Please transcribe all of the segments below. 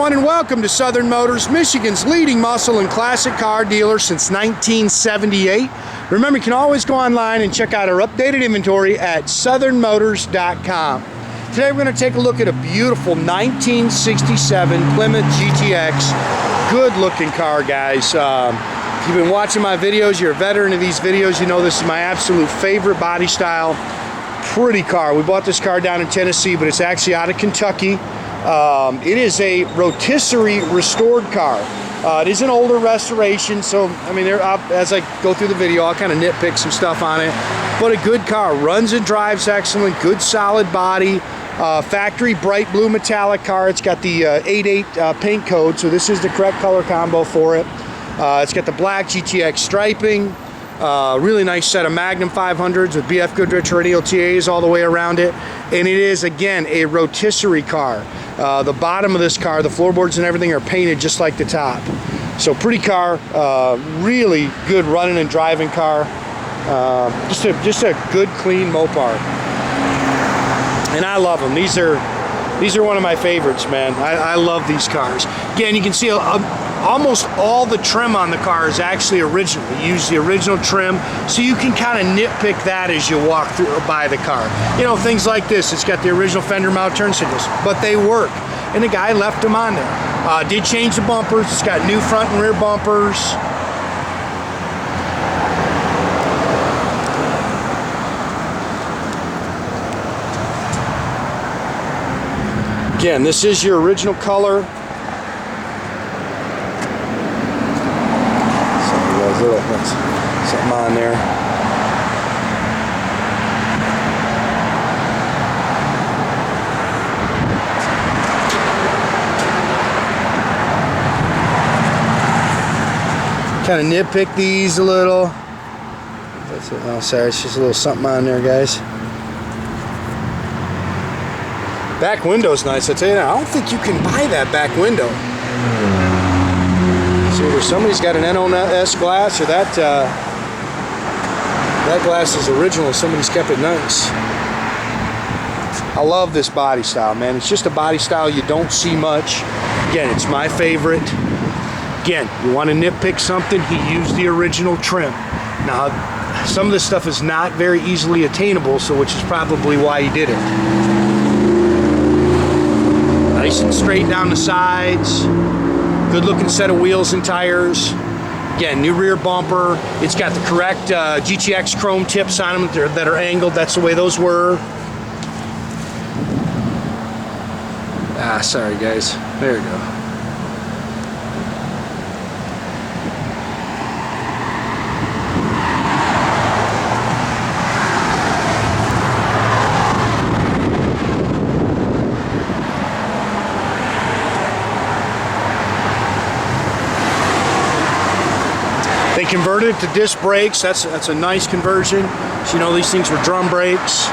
everyone, and welcome to Southern Motors, Michigan's leading muscle and classic car dealer since 1978. Remember, you can always go online and check out our updated inventory at southernmotors.com. Today we're going to take a look at a beautiful 1967 Plymouth GTX. Good looking car, guys. If you've been watching my videos, you're a veteran of these videos, you know this is my absolute favorite body style. Pretty car. We bought this car down in Tennessee, but it's actually out of Kentucky. It is a rotisserie restored car. It is an older restoration, so I mean, as I go through the video, I'll kind of nitpick some stuff on it. But a good car, runs and drives excellent, good solid body. Factory bright blue metallic car. It's got the 8.8 paint code, so this is the correct color combo for it. It's got the black GTX striping. Really nice set of Magnum 500s with BF Goodrich Radial TAs all the way around it. And it is, again, a rotisserie car. The bottom of this car, the floorboards and everything are painted just like the top. So pretty car, really good running and driving car. Just a good, clean Mopar. And I love them. These are one of my favorites, man. I love these cars. Again, you can see almost all the trim on the car is actually original. You use the original trim, so you can kind of nitpick that as you walk through or by the car. You know, things like this. It's got the original fender mount turn signals, but they work. And the guy left them on there. Did change the bumpers. It's got new front and rear bumpers. Again, this is your original color. Something on there. Kind of nitpick these a little. That's it. Oh, sorry, it's just a little something on there, guys. Back window's nice. I tell you now, I don't think you can buy that back window. So either somebody's got an NOS glass, or that glass is original. Somebody's kept it nice. I love this body style, man. It's just a body style you don't see much. Again, it's my favorite. Again, you want to nitpick something, he used the original trim. Now, some of this stuff is not very easily attainable, so which is probably why he did it. Nice and straight down the sides. Good looking set of wheels and tires. Again, new rear bumper. It's got the correct GTX chrome tips on them that are angled. That's the way those were. Sorry guys. There we go. They converted it to disc brakes. That's a nice conversion. So, you know, these things were drum brakes.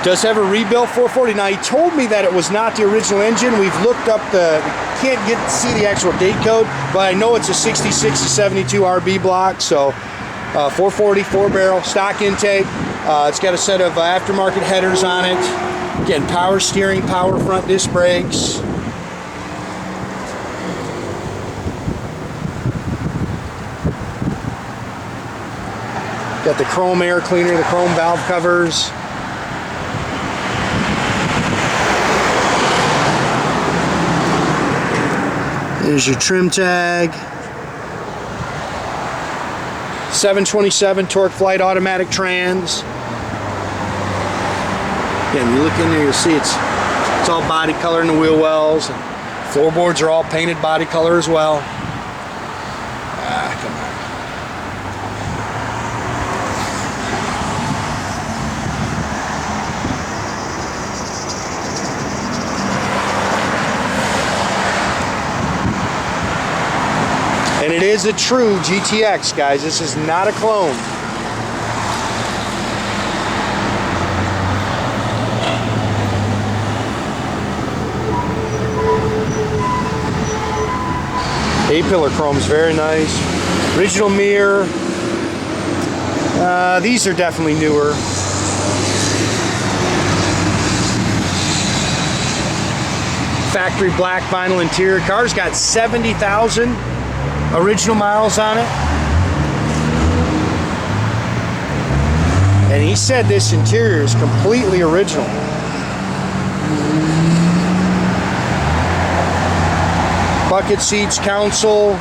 Does have a rebuilt 440. Now, he told me that it was not the original engine. We've looked up can't get to see the actual date code, but I know it's a 66 to 72 RB block. So 440, 4-barrel, stock intake. It's got a set of aftermarket headers on it. Again, power steering, power front disc brakes. Got the chrome air cleaner, the chrome valve covers. There's your trim tag. 727 Torqueflite automatic trans. Again, you look in there, you'll see it's all body color in the wheel wells. Floorboards are all painted body color as well. Come on. And it is a true GTX, guys. This is not a clone. A-pillar chrome is very nice. Original mirror. These are definitely newer. Factory black vinyl interior. Car's got 70,000 original miles on it. And he said this interior is completely original. Bucket seats, console.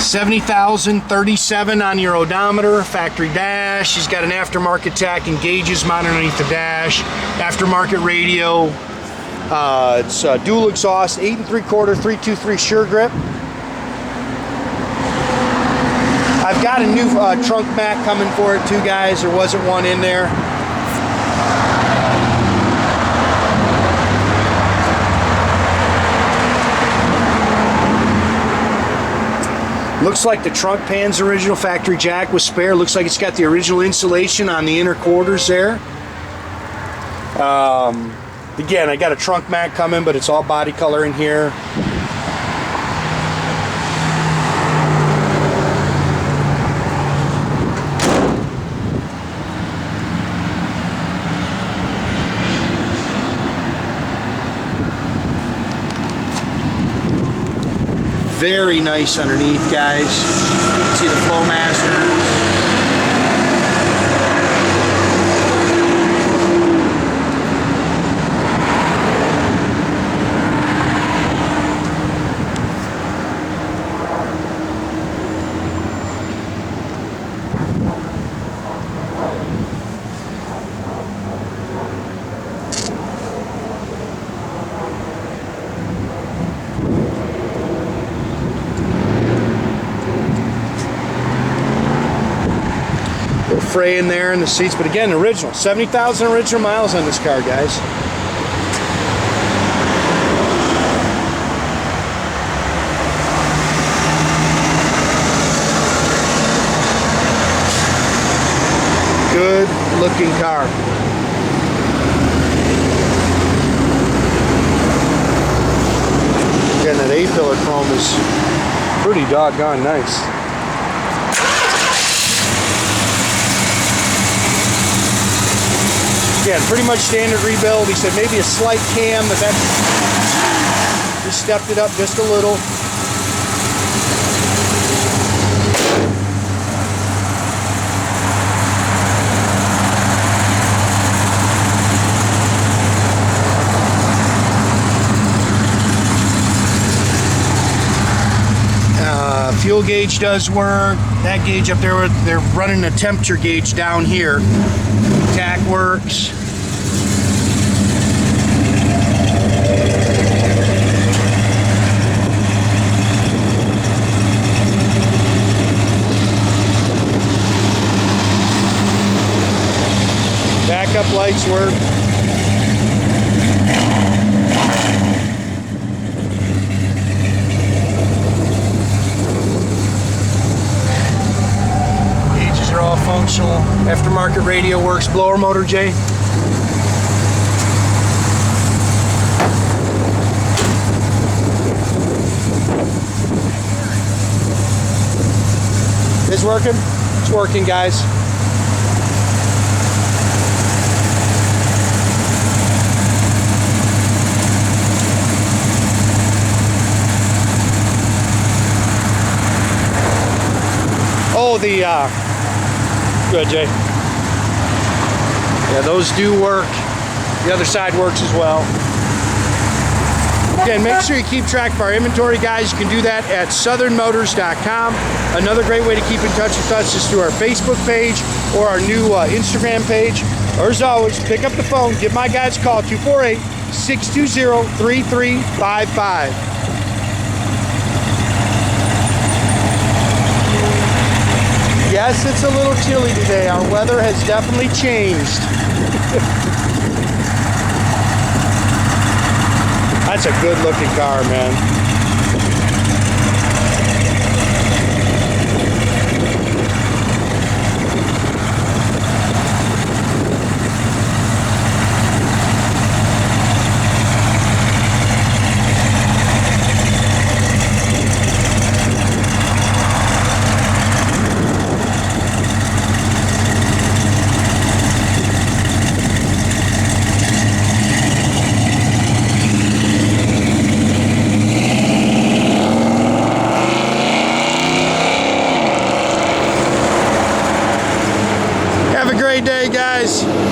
$70,037 on your odometer. Factory dash. He's got an aftermarket tach and gauges mounted underneath the dash. Aftermarket radio. It's dual exhaust, 8 3/4, 323 sure grip. I've got a new trunk mat coming for it too, guys. There wasn't one in there. Looks like the trunk pan's original. Factory jack with spare. Looks like it's got the original insulation on the inner quarters there. Again, I got a trunk mat coming, but it's all body color in here. Very nice underneath, guys. You can see the Flowmaster. Fray in there in the seats, but again, original. 70,000 original miles on this car, guys. Good looking car. Again, that A-pillar chrome is pretty doggone nice. Again, pretty much standard rebuild. He said maybe a slight cam, but that's just stepped it up just a little. Fuel gauge does work. That gauge up there, they're running a temperature gauge down here. Tach works. Backup lights work. Gauges are all functional. Aftermarket radio works. Blower motor, Jay. Is working? It's working, guys. Oh, good, Jay. Yeah, those do work. The other side works as well. Again, make sure you keep track of our inventory, guys. You can do that at southernmotors.com. Another great way to keep in touch with us is through our Facebook page or our new Instagram page. Or as always, pick up the phone, give my guys a call, 248-620-3355. Yes, it's a little chilly today. Our weather has definitely changed. That's a good looking car, man. great day, guys.